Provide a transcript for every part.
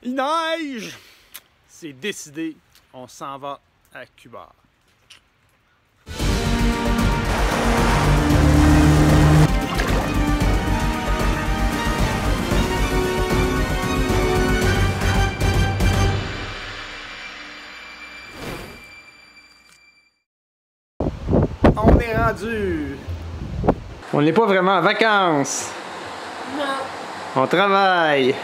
Il neige! C'est décidé, on s'en va à Cuba. On est rendu! On n'est pas vraiment en vacances! Non. On travaille! Ouais.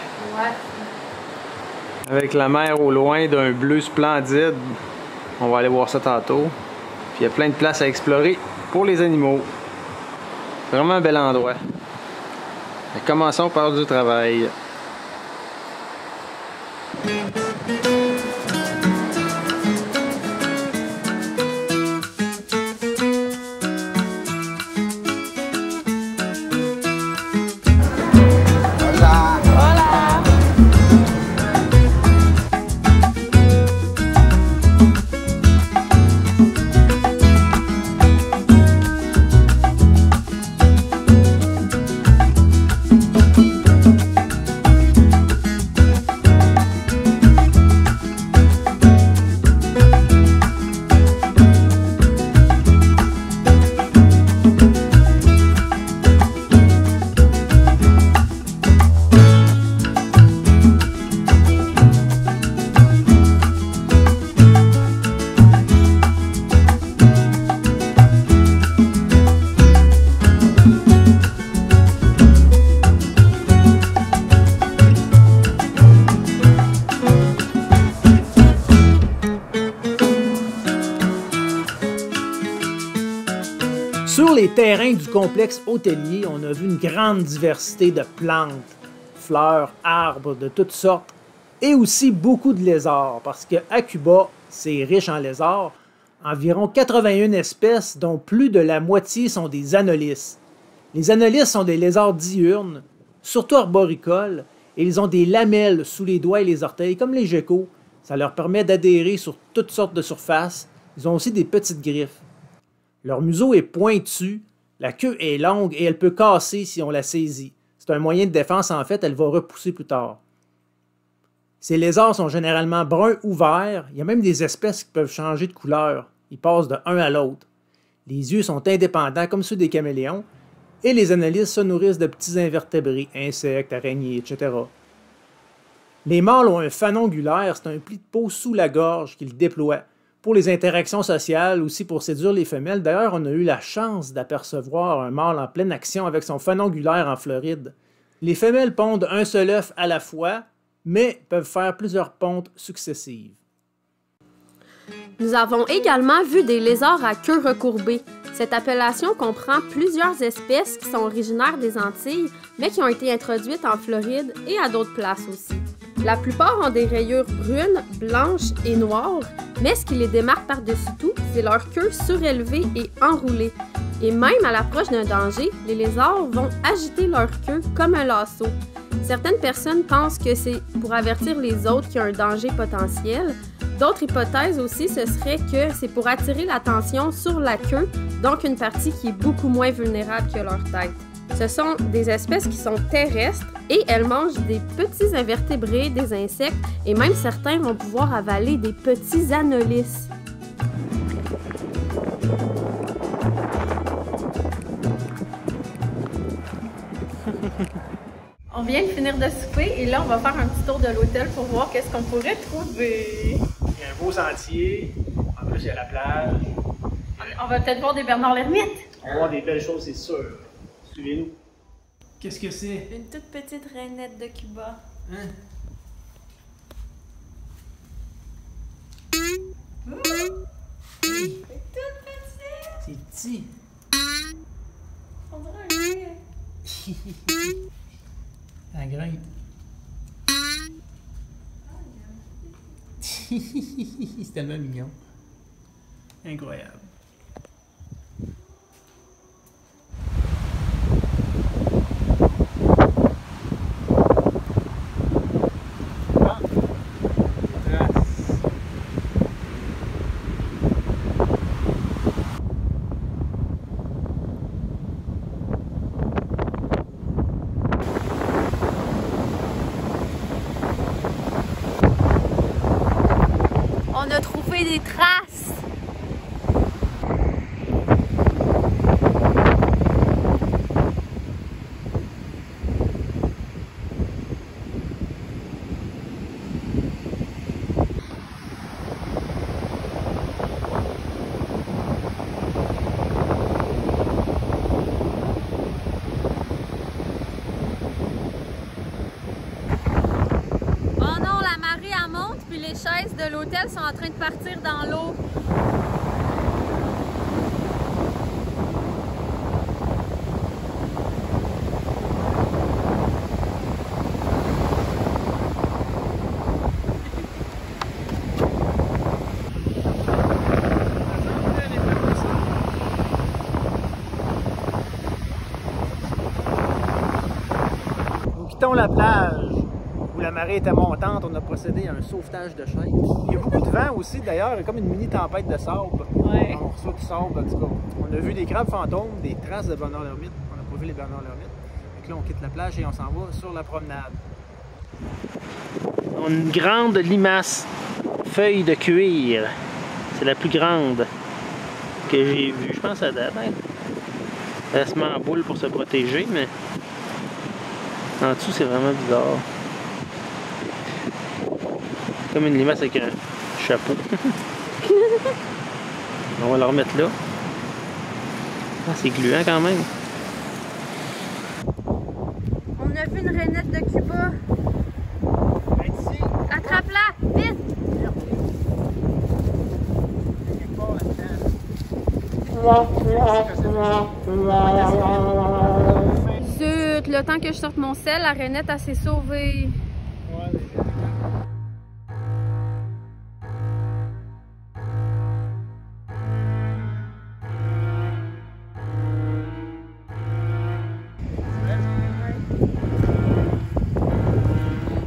Avec la mer au loin d'un bleu splendide. On va aller voir ça tantôt. Puis il y a plein de places à explorer pour les animaux. C'est vraiment un bel endroit. Mais commençons par du travail. Sur les terrains du complexe hôtelier, on a vu une grande diversité de plantes, fleurs, arbres de toutes sortes et aussi beaucoup de lézards parce qu'à Cuba, c'est riche en lézards. Environ 81 espèces dont plus de la moitié sont des anolis. Les anolis sont des lézards diurnes, surtout arboricoles, et ils ont des lamelles sous les doigts et les orteils comme les geckos. Ça leur permet d'adhérer sur toutes sortes de surfaces. Ils ont aussi des petites griffes. Leur museau est pointu, la queue est longue et elle peut casser si on la saisit. C'est un moyen de défense en fait, elle va repousser plus tard. Ces lézards sont généralement bruns ou verts, il y a même des espèces qui peuvent changer de couleur, ils passent de un à l'autre. Les yeux sont indépendants comme ceux des caméléons et les anolis se nourrissent de petits invertébrés, insectes, araignées, etc. Les mâles ont un fanon angulaire, c'est un pli de peau sous la gorge qu'ils déploient. Pour les interactions sociales, aussi pour séduire les femelles. D'ailleurs, on a eu la chance d'apercevoir un mâle en pleine action avec son fanon angulaire en Floride. Les femelles pondent un seul œuf à la fois, mais peuvent faire plusieurs pontes successives. Nous avons également vu des lézards à queue recourbée. Cette appellation comprend plusieurs espèces qui sont originaires des Antilles, mais qui ont été introduites en Floride et à d'autres places aussi. La plupart ont des rayures brunes, blanches et noires, mais ce qui les démarque par-dessus tout, c'est leur queue surélevée et enroulée. Et même à l'approche d'un danger, les lézards vont agiter leur queue comme un lasso. Certaines personnes pensent que c'est pour avertir les autres qu'il y a un danger potentiel. D'autres hypothèses aussi, ce serait que c'est pour attirer l'attention sur la queue, donc une partie qui est beaucoup moins vulnérable que leur tête. Ce sont des espèces qui sont terrestres et elles mangent des petits invertébrés, des insectes et même certains vont pouvoir avaler des petits anolis. On vient de finir de souper et là on va faire un petit tour de l'hôtel pour voir qu'est-ce qu'on pourrait trouver. Il y a un beau sentier, en plus il y a la plage. On va peut-être voir des Bernard l'Ermite. On va voir des belles choses, c'est sûr. Suivez-nous. Qu'est-ce que c'est? Une toute petite rainette de Cuba. Hein? C'est toute petite. C'est petit. On dirait un chien. La grimpe. C'est tellement mignon. Incroyable. trouver des traces. Les chaises de l'hôtel sont en train de partir dans l'eau. Nous quittons la plage. Où la marée était montante, on a procédé à un sauvetage de chaise. Il y a beaucoup de vent aussi, d'ailleurs, comme une mini tempête de sable. Ouais. On reçoit du sable, en tout cas. On a vu des crabes fantômes, des traces de Bernard l'ermite. On n'a pas vu les Bernard l'ermite. Donc là, on quitte la plage et on s'en va sur la promenade. On a une grande limace, feuille de cuir. C'est la plus grande que j'ai vue. Je pense à date. Elle se met en boule pour se protéger, mais en dessous, c'est vraiment bizarre. Comme une limace avec un chapeau. On va la remettre là. Ah, c'est gluant quand même. On a vu une rainette de Cuba. Attrape-la, vite! Zut, le temps que je sorte mon sel, la rainette elle s'est sauvée.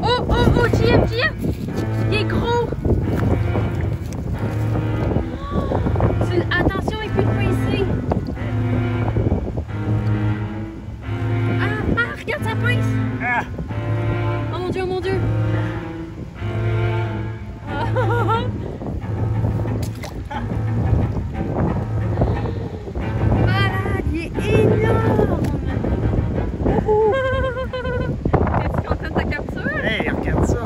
Oh, Gia! Il est gros! Attention, il peut te pincer! Ah, regarde sa pince! Ah. Oh mon Dieu, oh mon Dieu! Malade, il est énorme! Es-tu content de ta capture? Hey, regarde ça!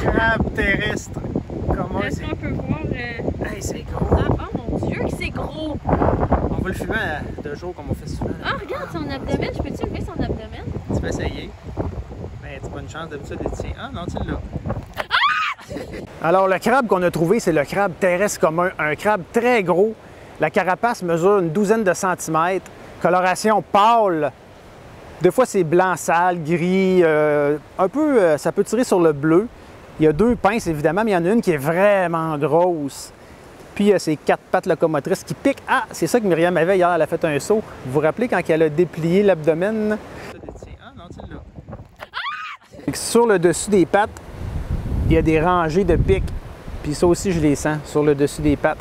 Crabe terrestre! Comment est-ce qu'on peut voir? Hey, c'est gros! Oh mon Dieu, que c'est gros! On va le fumer à 2 jours comme on fait souvent. Ah, regarde son abdomen! Je peux-tu lever son abdomen? Tu peux essayer. Mais tu pas une chance d'habitude de tirer. Ah non, tu l'as. Alors, le crabe qu'on a trouvé, c'est le crabe terrestre commun. Un crabe très gros. La carapace mesure une douzaine de centimètres. Coloration pâle. Des fois, c'est blanc sale, gris. Un peu, ça peut tirer sur le bleu. Il y a 2 pinces, évidemment, mais il y en a une qui est vraiment grosse. Puis, il y a ces 4 pattes locomotrices qui piquent. Ah, c'est ça que Myriam avait hier. Elle a fait un saut. Vous vous rappelez quand elle a déplié l'abdomen? Ah non, tu l'as. Sur le dessus des pattes, il y a des rangées de pics. Puis ça aussi, je les sens sur le dessus des pattes.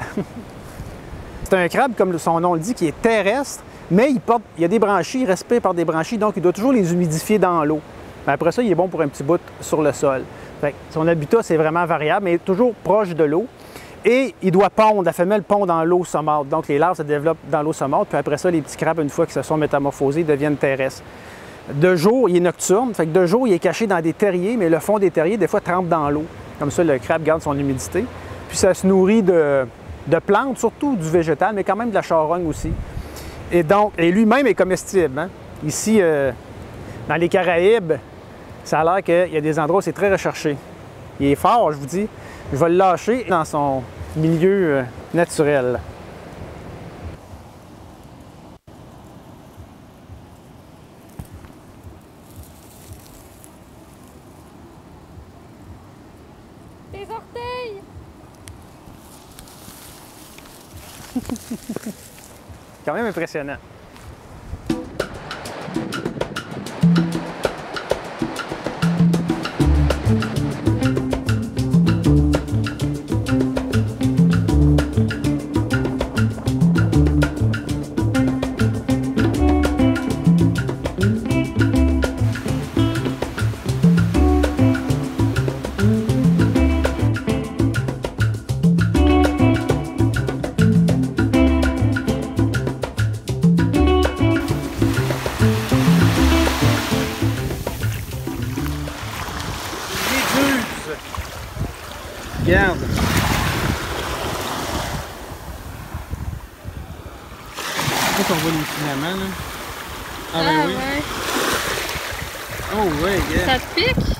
C'est un crabe, comme son nom le dit, qui est terrestre, mais il y a des branchies, il respire par des branchies, donc il doit toujours les humidifier dans l'eau. Mais après ça, il est bon pour un petit bout sur le sol. Fait que son habitat, c'est vraiment variable, mais toujours proche de l'eau. Et il doit pondre, la femelle pond dans l'eau saumâtre. Donc les larves se développent dans l'eau saumâtre, puis après ça, les petits crabes, une fois qu'ils se sont métamorphosés, deviennent terrestres. De jour, il est nocturne, fait que de jour, il est caché dans des terriers, mais le fond des terriers, des fois, trempe dans l'eau. Comme ça, le crabe garde son humidité. Puis ça se nourrit de plantes, surtout du végétal, mais quand même de la charogne aussi. Et donc, et lui-même est comestible. Hein? Ici, dans les Caraïbes, ça a l'air qu'il y a des endroits où c'est très recherché. Il est fort, je vous dis. Je vais le lâcher dans son milieu naturel. Tes orteils! Quand même impressionnant. Regarde. Là, on voit les filaments, là. Ah, ben oui. Ouais. Oh, ouais, regarde. Ça te pique?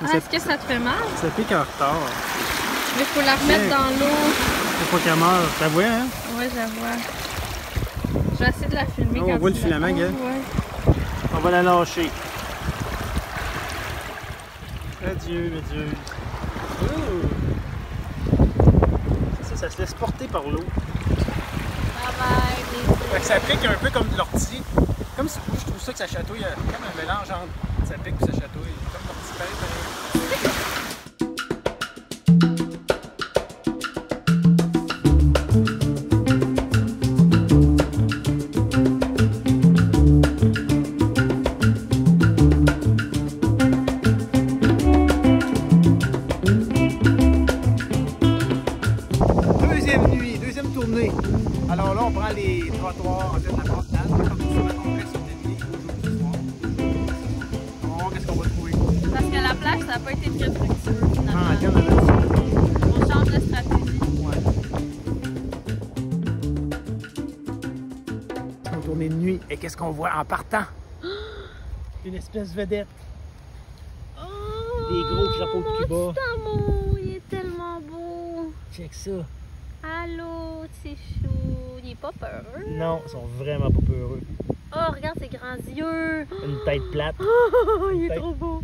Ah, Ça- est-ce que ça te fait mal? Ça pique en retard. Mais faut la remettre dans l'eau. Faut pas qu'elle meure. T'as vu, hein? Ouais, je la vois. Je vais essayer de la filmer Oh, quand on voit tu le filament, la- regarde. Ouais. On va la lâcher. Adieu, adieu. Ça se laisse porter par l'eau. Bye bye. Fait que ça pique un peu comme de l'ortie. Comme si, moi, je trouve ça que ça chatouille, comme un mélange entre ça pique et ça chatouille. Comme l'ortie pareil. Deuxième nuit, deuxième tournée. Alors là, on prend les trottoirs en fait, de la Porte-Nade, comme sur le complexe hôtelier aujourd'hui ce soir. On va voir qu'est-ce qu'on va trouver. Parce que la plage, ça n'a pas été très fructueux Ah, finalement. regarde là-dessus. On change de stratégie. Ouais. On tournée de nuit. Et qu'est-ce qu'on voit en partant? Une espèce vedette. Oh, Des gros crapauds de Cuba. Mon petit amour, il est tellement beau. Check ça. Allô, c'est chou. Il est pas peureux. Non, ils sont vraiment pas peureux. Oh, regarde ses grands yeux. Une tête plate. Oh, il est Tête. trop beau.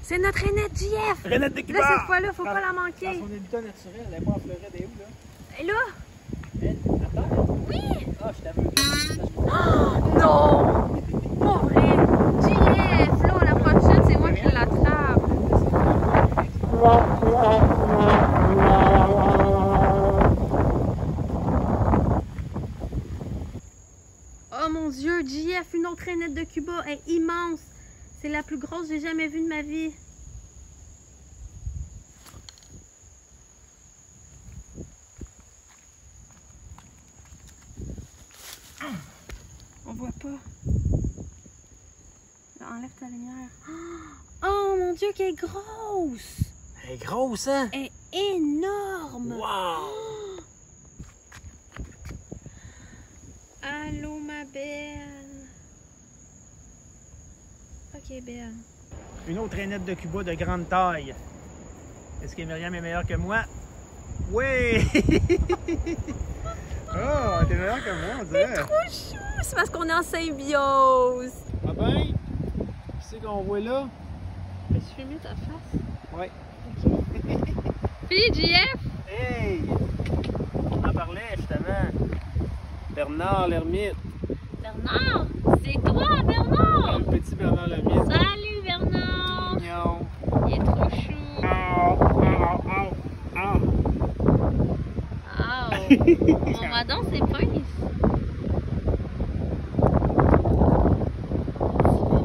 C'est notre Renette JF. Renette de Cuba! Là, cette fois-là, faut pas la manquer. Dans son habitat naturel, elle est pas en Floride, elle est où, là? Et là? Elle, attends. Oui! Ah, je t'aveugle. Oh, non! Pas vrai! JF, là, la prochaine, c'est moi qui l'attrape. Oh mon Dieu, JF, une autre Renette de Cuba, elle est immense. C'est la plus grosse que j'ai jamais vue de ma vie. On voit pas. Là, enlève ta lumière. Oh mon Dieu, qu'elle est grosse! Elle est grosse, hein? Elle est énorme! Wow! Allô, ma belle. Ok, belle. Une autre rainette de Cuba de grande taille. Est-ce que Myriam est meilleure que moi? Oui! Oh, t'es meilleure que moi, on dirait. Trop chou! C'est parce qu'on est en symbiose. Ah ben, qui c'est qu'on voit là? Peux-tu filmer ta face? Ouais. Puis, JF! Hey! On en parlait justement. Bernard l'ermite. Bernard! C'est toi, Bernard! Le petit Bernard l'ermite. Salut, Bernard! Mignon. Il est trop chou! On va donc ses pinces.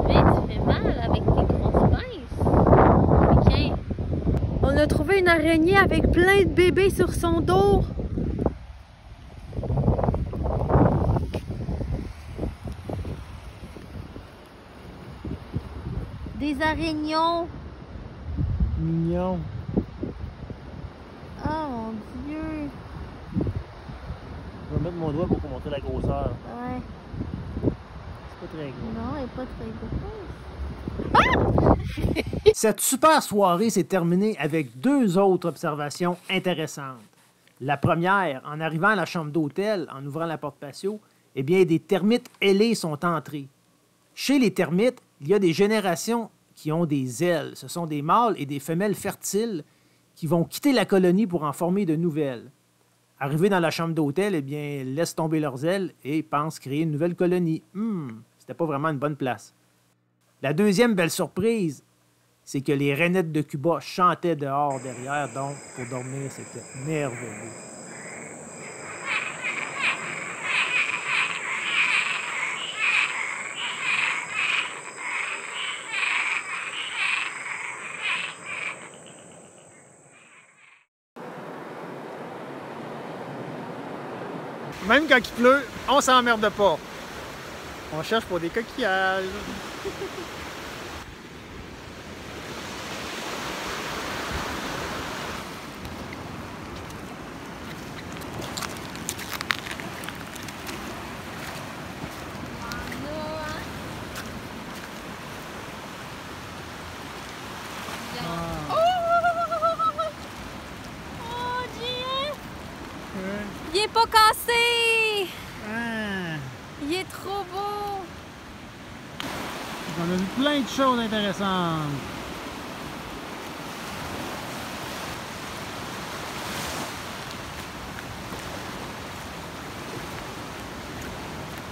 Tu fais mal avec tes grosses pinces. Ok. On a trouvé une araignée avec plein de bébés sur son dos. Des araignées. Mignon. Oh mon Dieu. Je vais mettre mon doigt pour vous montrer la grosseur. Ouais. C'est pas très gros. Non, elle est pas très grosse. Cette super soirée s'est terminée avec deux autres observations intéressantes. La première, en arrivant à la chambre d'hôtel, en ouvrant la porte patio, eh bien, des termites ailés sont entrés. Chez les termites, il y a des générations qui ont des ailes. Ce sont des mâles et des femelles fertiles qui vont quitter la colonie pour en former de nouvelles. Arrivés dans la chambre d'hôtel, eh bien, laissent tomber leurs ailes et pensent créer une nouvelle colonie. C'était pas vraiment une bonne place. La deuxième belle surprise, c'est que les rainettes de Cuba chantaient dehors derrière, donc pour dormir, c'était merveilleux. Même quand il pleut, on s'emmerde pas. On cherche pour des coquillages. Il est pas cassé! Il est trop beau! On a vu plein de choses intéressantes.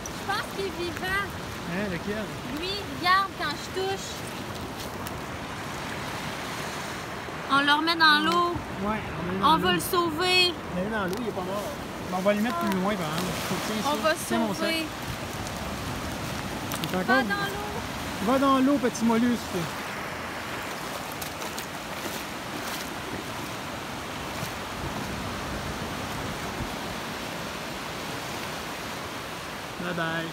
Je pense qu'il est vivant. Lequel? Lui, regarde quand je touche. On le remet dans l'eau. Ouais, On va le sauver. Il est dans l'eau, il est pas mort. Mais on va le mettre plus loin, par exemple. On va sauver. Va dans l'eau. Va dans l'eau, petit mollusque. Bye bye.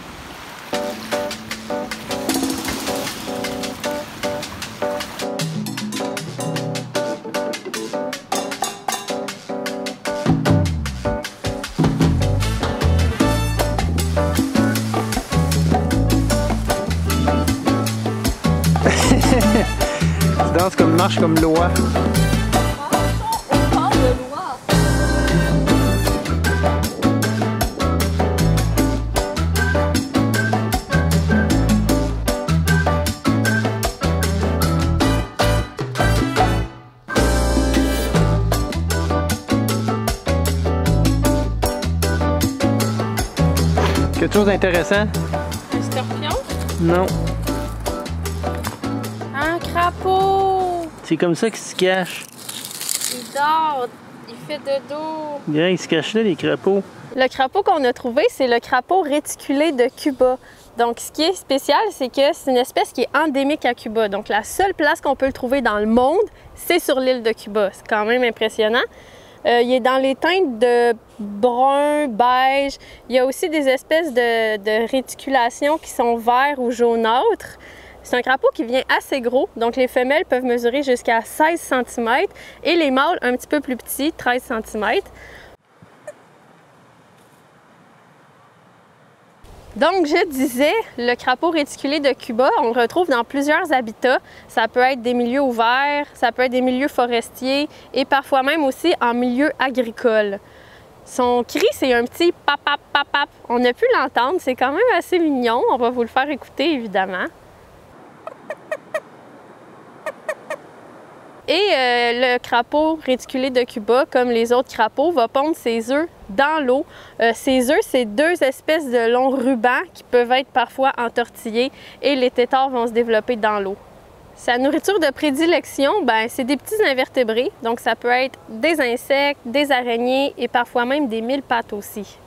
Tu danses comme marche comme loi. On parle de loi. Quelque chose d'intéressant? Un scorpion? Non. Un crapaud! C'est comme ça qu'il se cache. Il dort, il fait de dos. Bien, il se cache là, les crapauds. Le crapaud qu'on a trouvé, c'est le crapaud réticulé de Cuba. Donc, ce qui est spécial, c'est que c'est une espèce qui est endémique à Cuba. Donc, la seule place qu'on peut le trouver dans le monde, c'est sur l'île de Cuba. C'est quand même impressionnant. Il est dans les teintes de brun, beige. Il y a aussi des espèces de réticulations qui sont vert ou jaunâtres. C'est un crapaud qui vient assez gros, donc les femelles peuvent mesurer jusqu'à 16 cm et les mâles un petit peu plus petits, 13 cm. Donc, je disais, le crapaud réticulé de Cuba, on le retrouve dans plusieurs habitats. Ça peut être des milieux ouverts, ça peut être des milieux forestiers et parfois même aussi en milieu agricole. Son cri, c'est un petit papap papap. On a pu l'entendre, c'est quand même assez mignon. On va vous le faire écouter, évidemment. Et le crapaud réticulé de Cuba, comme les autres crapauds, va pondre ses œufs dans l'eau. Ces œufs, c'est deux espèces de longs rubans qui peuvent être parfois entortillés et les têtards vont se développer dans l'eau. Sa nourriture de prédilection, c'est des petits invertébrés. Donc ça peut être des insectes, des araignées et parfois même des mille-pattes aussi.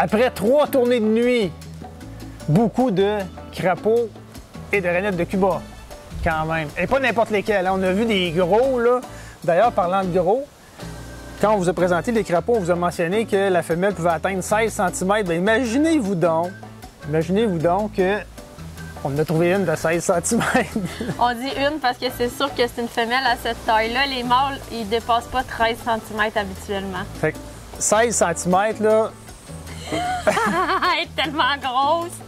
Après 3 tournées de nuit, beaucoup de crapauds et de rainettes de Cuba, quand même. Et pas n'importe lesquels. On a vu des gros, là. D'ailleurs, parlant de gros, quand on vous a présenté les crapauds, on vous a mentionné que la femelle pouvait atteindre 16 cm. Bien, imaginez-vous donc que on a trouvé une de 16 cm. On dit une parce que c'est sûr que c'est une femelle à cette taille-là. Les mâles, ils dépassent pas 13 cm habituellement. Fait que 16 cm, là, Elle est tellement grosse!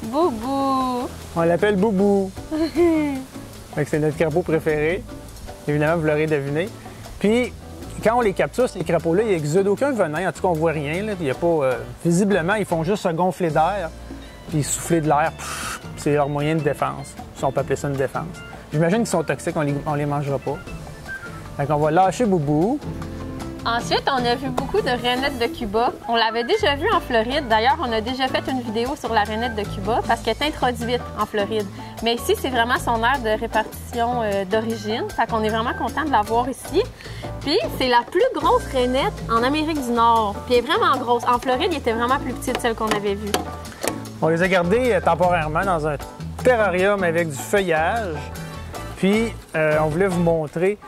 Boubou! On l'appelle Boubou. Fait que c'est notre crapaud préféré. Évidemment, vous l'aurez deviné. Puis, quand on les capture, ces crapauds-là, ils n'exudent aucun venin. En tout cas, on voit rien. Là. Il y a pas, visiblement, ils font juste se gonfler d'air, puis souffler de l'air. C'est leur moyen de défense. Si on peut appeler ça une défense. J'imagine qu'ils sont toxiques, on les mangera pas. Fait qu'on va lâcher Boubou. Ensuite, on a vu beaucoup de rainettes de Cuba. On l'avait déjà vu en Floride. D'ailleurs, on a déjà fait une vidéo sur la rainette de Cuba parce qu'elle est introduite en Floride. Mais ici, c'est vraiment son aire de répartition d'origine. Fait qu'on est vraiment content de la voir ici. Puis, c'est la plus grosse rainette en Amérique du Nord. Puis, elle est vraiment grosse. En Floride, elle était vraiment plus petite, celle qu'on avait vue. On les a gardés temporairement dans un terrarium avec du feuillage. Puis, on voulait vous montrer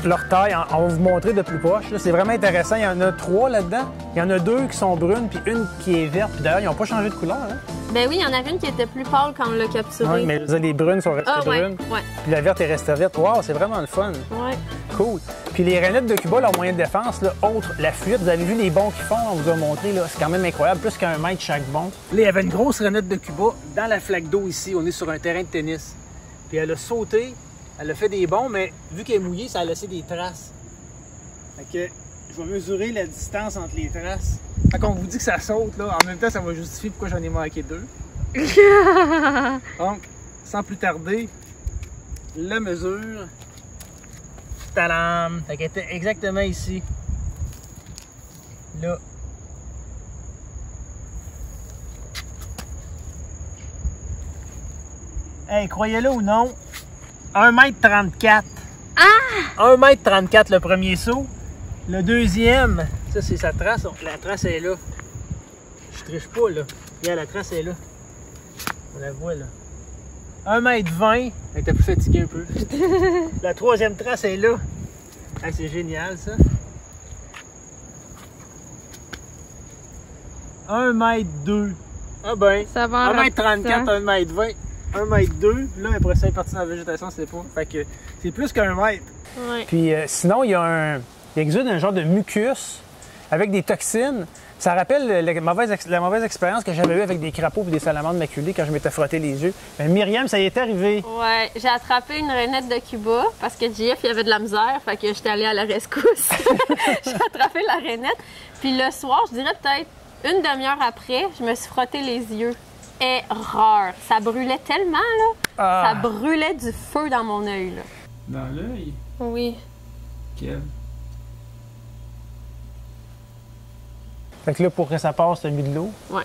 leur taille. On va vous montrer de plus proche. C'est vraiment intéressant. Il y en a 3 là-dedans. Il y en a 2 qui sont brunes, puis une qui est verte. Puis d'ailleurs, ils n'ont pas changé de couleur. Hein? Ben oui, il y en avait une qui était plus pâle quand on l'a capturée. Oui, mais les brunes sont restées brunes. Ouais. Puis la verte est restée verte. Wow, c'est vraiment le fun. Ouais. Cool. Puis les rainettes de Cuba, leur moyen de défense, là, autre la fuite. Vous avez vu les bonds qu'ils font, on vous a montré, là, c'est quand même incroyable, plus qu'un mètre chaque bond. Là, il y avait une grosse rainette de Cuba dans la flaque d'eau ici. On est sur un terrain de tennis. Puis elle a sauté, elle a fait des bonds, mais vu qu'elle est mouillée, ça a laissé des traces. Fait que je vais mesurer la distance entre les traces. Fait qu'on vous dit que ça saute, là, en même temps, ça va justifier pourquoi j'en ai manqué 2. Donc, sans plus tarder, la mesure. Tadam! Fait qu'elle était exactement ici. Là. Hey, croyez-le ou non, 1,34 m. Ah! 1,34 m le premier saut. Le deuxième, ça c'est sa trace. La trace est là. Je triche pas là. Regarde, la trace est là. On la voit là. 1,20 m. Elle était plus fatiguée un peu. La troisième trace est là. Ah, c'est génial ça. 1,2 m. Ah ben. Ça va 1,34 m, 1,20 m. 1,2 m. Là, après ça, elle est partie dans la végétation, c'est pas. Fait que c'est plus qu'un mètre. Ouais. Puis sinon, il exude un genre de mucus avec des toxines. Ça rappelle la mauvaise expérience que j'avais eue avec des crapauds et des salamandres maculées quand je m'étais frotté les yeux. Mais Myriam, ça y est arrivé. Ouais, j'ai attrapé une rainette de Cuba parce que JF, il avait de la misère, fait que j'étais allée à la rescousse. J'ai attrapé la rainette. Puis le soir, je dirais peut-être une demi-heure après, je me suis frotté les yeux. Erreur. Ça brûlait tellement, là. Ah. Ça brûlait du feu dans mon œil, là. Dans l'œil? Oui. Quel? Fait que là, pour que ça passe, t'as mis de l'eau. Ouais.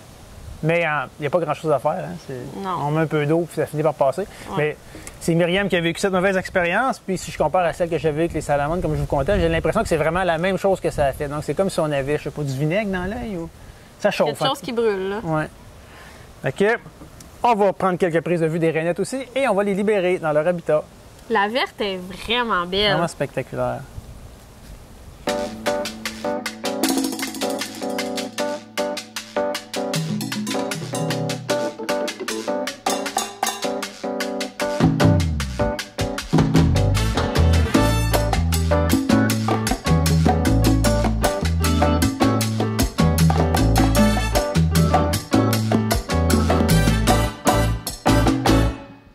Mais il n'y a pas grand-chose à faire. Hein? Non. On met un peu d'eau, puis ça finit par passer. Ouais. Mais c'est Myriam qui a vécu cette mauvaise expérience. Puis si je compare à celle que j'avais avec les salamandres, comme je vous contais, j'ai l'impression que c'est vraiment la même chose que ça a fait. Donc c'est comme si on avait, je sais pas, du vinaigre dans l'œil ou... Ça chauffe. Quelque chose qui brûle, là. Ouais. Fait que, on va prendre quelques prises de vue des rainettes aussi et on va les libérer dans leur habitat. La verte est vraiment belle. Vraiment spectaculaire.